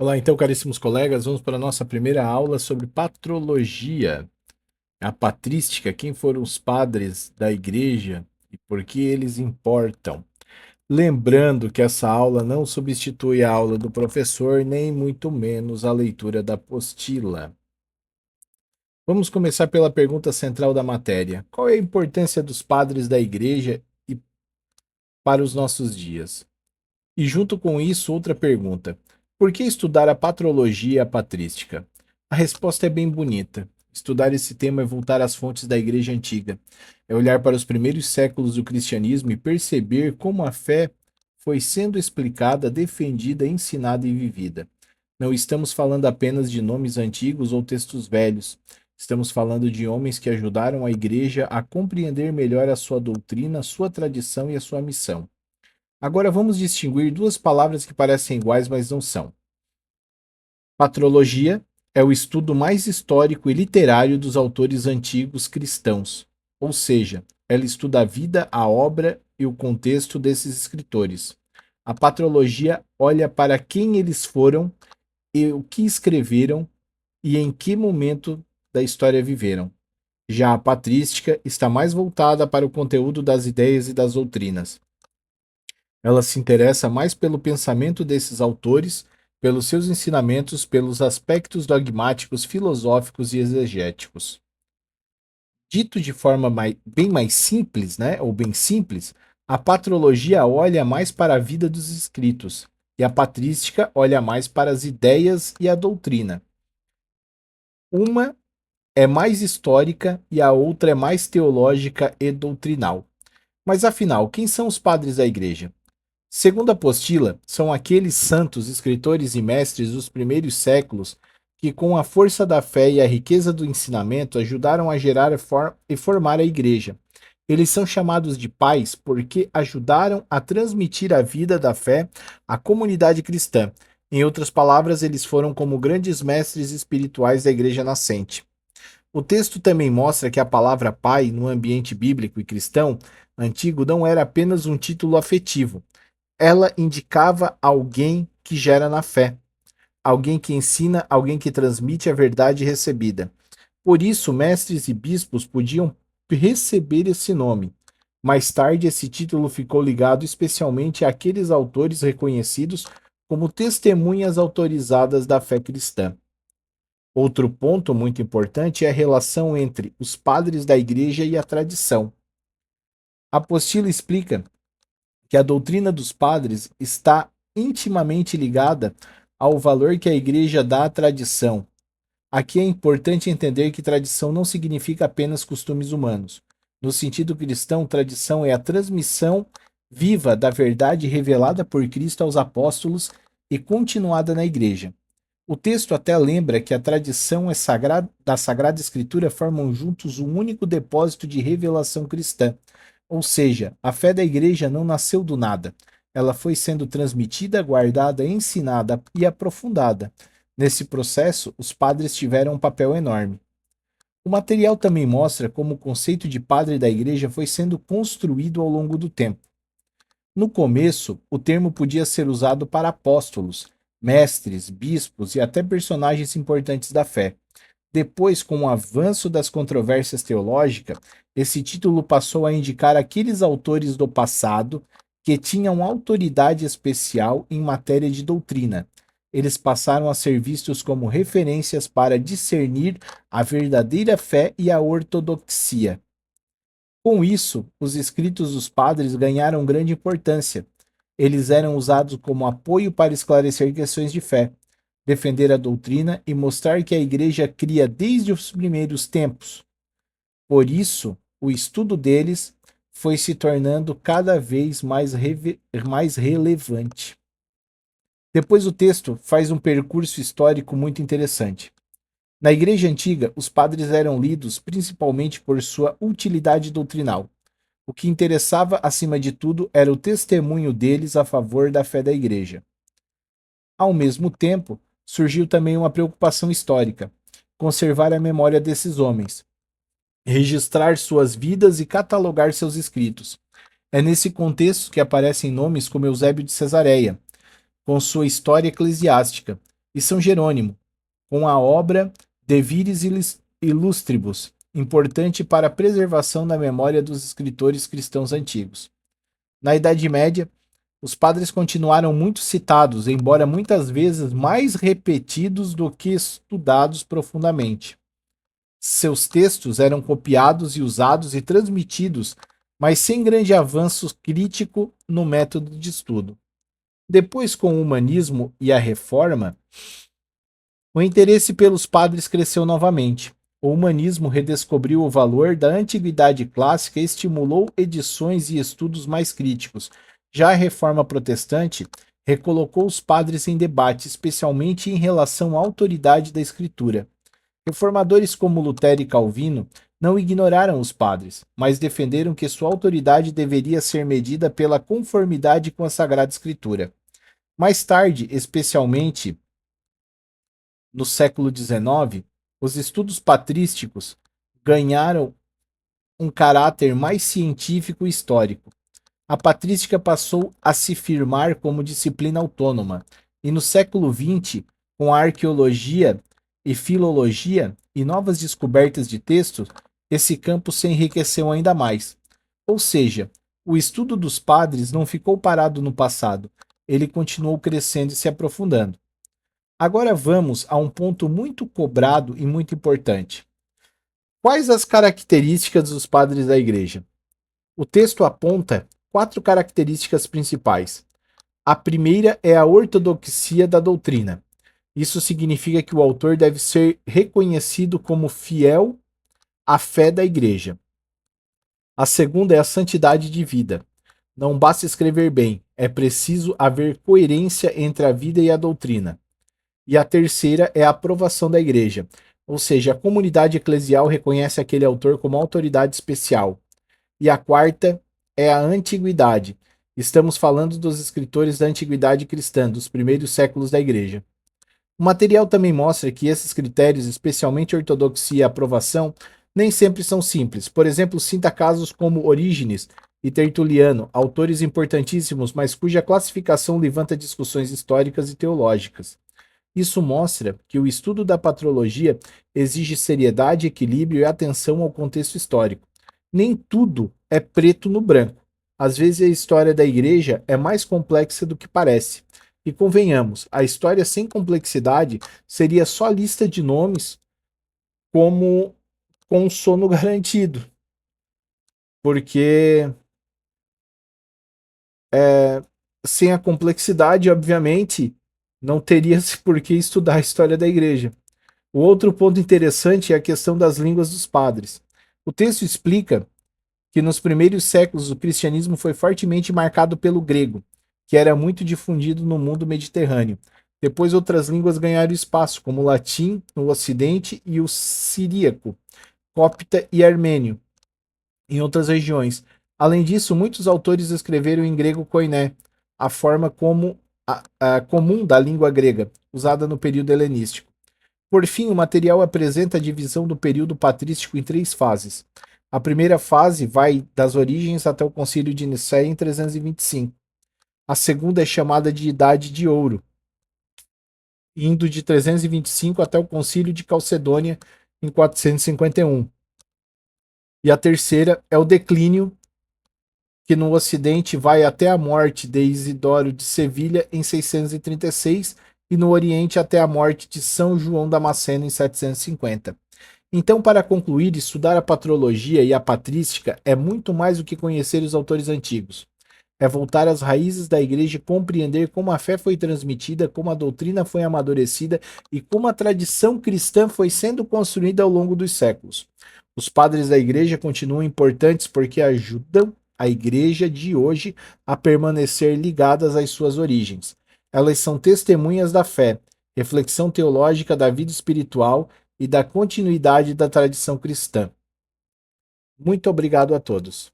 Olá, então, caríssimos colegas, vamos para a nossa primeira aula sobre patrologia, a patrística, quem foram os padres da igreja e por que eles importam. Lembrando que essa aula não substitui a aula do professor, nem muito menos a leitura da apostila. Vamos começar pela pergunta central da matéria: qual é a importância dos padres da igreja e para os nossos dias? E junto com isso, outra pergunta: por que estudar a patrologia patrística? A resposta é bem bonita. Estudar esse tema é voltar às fontes da Igreja Antiga, é olhar para os primeiros séculos do cristianismo e perceber como a fé foi sendo explicada, defendida, ensinada e vivida. Não estamos falando apenas de nomes antigos ou textos velhos. Estamos falando de homens que ajudaram a Igreja a compreender melhor a sua doutrina, a sua tradição e a sua missão. Agora vamos distinguir duas palavras que parecem iguais, mas não são. Patrologia é o estudo mais histórico e literário dos autores antigos cristãos, ou seja, ela estuda a vida, a obra e o contexto desses escritores. A patrologia olha para quem eles foram e o que escreveram e em que momento da história viveram. Já a patrística está mais voltada para o conteúdo das ideias e das doutrinas. Ela se interessa mais pelo pensamento desses autores, pelos seus ensinamentos, pelos aspectos dogmáticos, filosóficos e exegéticos. Dito de forma bem mais simples, né, ou bem simples, a patrologia olha mais para a vida dos escritos e a patrística olha mais para as ideias e a doutrina. Uma é mais histórica e a outra é mais teológica e doutrinal. Mas afinal, quem são os padres da igreja? Segundo a apostila, são aqueles santos, escritores e mestres dos primeiros séculos que, com a força da fé e a riqueza do ensinamento, ajudaram a gerar e formar a igreja. Eles são chamados de pais porque ajudaram a transmitir a vida da fé à comunidade cristã. Em outras palavras, eles foram como grandes mestres espirituais da igreja nascente. O texto também mostra que a palavra pai, no ambiente bíblico e cristão antigo, não era apenas um título afetivo. Ela indicava alguém que gera na fé, alguém que ensina, alguém que transmite a verdade recebida. Por isso, mestres e bispos podiam receber esse nome. Mais tarde, esse título ficou ligado especialmente àqueles autores reconhecidos como testemunhas autorizadas da fé cristã. Outro ponto muito importante é a relação entre os padres da igreja e a tradição. A apostila explica que a doutrina dos padres está intimamente ligada ao valor que a igreja dá à tradição. Aqui é importante entender que tradição não significa apenas costumes humanos. No sentido cristão, tradição é a transmissão viva da verdade revelada por Cristo aos apóstolos e continuada na igreja. O texto até lembra que a tradição da Sagrada Escritura formam juntos um único depósito de revelação cristã. Ou seja, a fé da igreja não nasceu do nada. Ela foi sendo transmitida, guardada, ensinada e aprofundada. Nesse processo, os padres tiveram um papel enorme. O material também mostra como o conceito de padre da igreja foi sendo construído ao longo do tempo. No começo, o termo podia ser usado para apóstolos, mestres, bispos e até personagens importantes da fé. Depois, com o avanço das controvérsias teológicas, esse título passou a indicar aqueles autores do passado que tinham autoridade especial em matéria de doutrina. Eles passaram a ser vistos como referências para discernir a verdadeira fé e a ortodoxia. Com isso, os escritos dos padres ganharam grande importância. Eles eram usados como apoio para esclarecer questões de fé, defender a doutrina e mostrar que a igreja cria desde os primeiros tempos. Por isso, o estudo deles foi se tornando cada vez mais relevante. Depois o texto faz um percurso histórico muito interessante. Na igreja antiga, os padres eram lidos principalmente por sua utilidade doutrinal. O que interessava, acima de tudo, era o testemunho deles a favor da fé da igreja. Ao mesmo tempo, surgiu também uma preocupação histórica: conservar a memória desses homens, registrar suas vidas e catalogar seus escritos. É nesse contexto que aparecem nomes como Eusébio de Cesareia, com sua história eclesiástica, e São Jerônimo, com a obra De Viris Illustribus, importante para a preservação da memória dos escritores cristãos antigos. Na Idade Média, os padres continuaram muito citados, embora muitas vezes mais repetidos do que estudados profundamente. Seus textos eram copiados e usados e transmitidos, mas sem grande avanço crítico no método de estudo. Depois, com o humanismo e a reforma, o interesse pelos padres cresceu novamente. O humanismo redescobriu o valor da antiguidade clássica e estimulou edições e estudos mais críticos. Já a reforma protestante recolocou os padres em debate, especialmente em relação à autoridade da escritura. Reformadores como Lutero e Calvino não ignoraram os padres, mas defenderam que sua autoridade deveria ser medida pela conformidade com a Sagrada Escritura. Mais tarde, especialmente no século XIX, os estudos patrísticos ganharam um caráter mais científico e histórico. A patrística passou a se firmar como disciplina autônoma, e no século XX, com a arqueologia e filologia e novas descobertas de textos, esse campo se enriqueceu ainda mais. Ou seja, o estudo dos padres não ficou parado no passado, ele continuou crescendo e se aprofundando. Agora vamos a um ponto muito cobrado e muito importante. Quais as características dos padres da Igreja? O texto aponta 4 características principais. A primeira é a ortodoxia da doutrina. Isso significa que o autor deve ser reconhecido como fiel à fé da Igreja. A segunda é a santidade de vida. Não basta escrever bem, é preciso haver coerência entre a vida e a doutrina. E a terceira é a aprovação da Igreja, ou seja, a comunidade eclesial reconhece aquele autor como autoridade especial. E a quarta é a antiguidade. Estamos falando dos escritores da antiguidade cristã, dos primeiros séculos da Igreja. O material também mostra que esses critérios, especialmente ortodoxia e aprovação, nem sempre são simples. Por exemplo, sinta casos como Orígenes e Tertuliano, autores importantíssimos, mas cuja classificação levanta discussões históricas e teológicas. Isso mostra que o estudo da patrologia exige seriedade, equilíbrio e atenção ao contexto histórico. Nem tudo é preto no branco. Às vezes a história da igreja é mais complexa do que parece. E convenhamos, a história sem complexidade seria só lista de nomes como com sono garantido. Porque sem a complexidade, obviamente, não teria-se por que estudar a história da igreja. O outro ponto interessante é a questão das línguas dos padres. O texto explica que nos primeiros séculos o cristianismo foi fortemente marcado pelo grego, que era muito difundido no mundo mediterrâneo. Depois outras línguas ganharam espaço, como o latim no ocidente e o siríaco, copta e armênio em outras regiões. Além disso, muitos autores escreveram em grego koiné, a forma comum da língua grega, usada no período helenístico. Por fim, o material apresenta a divisão do período patrístico em 3 fases. A primeira fase vai das origens até o Concílio de Nicéia em 325. A segunda é chamada de Idade de Ouro, indo de 325 até o Concílio de Calcedônia em 451. E a terceira é o Declínio, que no Ocidente vai até a morte de Isidoro de Sevilha em 636 e no Oriente até a morte de São João Damasceno em 750. Então, para concluir, estudar a patrologia e a patrística é muito mais do que conhecer os autores antigos. É voltar às raízes da igreja e compreender como a fé foi transmitida, como a doutrina foi amadurecida e como a tradição cristã foi sendo construída ao longo dos séculos. Os padres da igreja continuam importantes porque ajudam a igreja de hoje a permanecer ligadas às suas origens. Elas são testemunhas da fé, reflexão teológica da vida espiritual e da continuidade da tradição cristã. Muito obrigado a todos.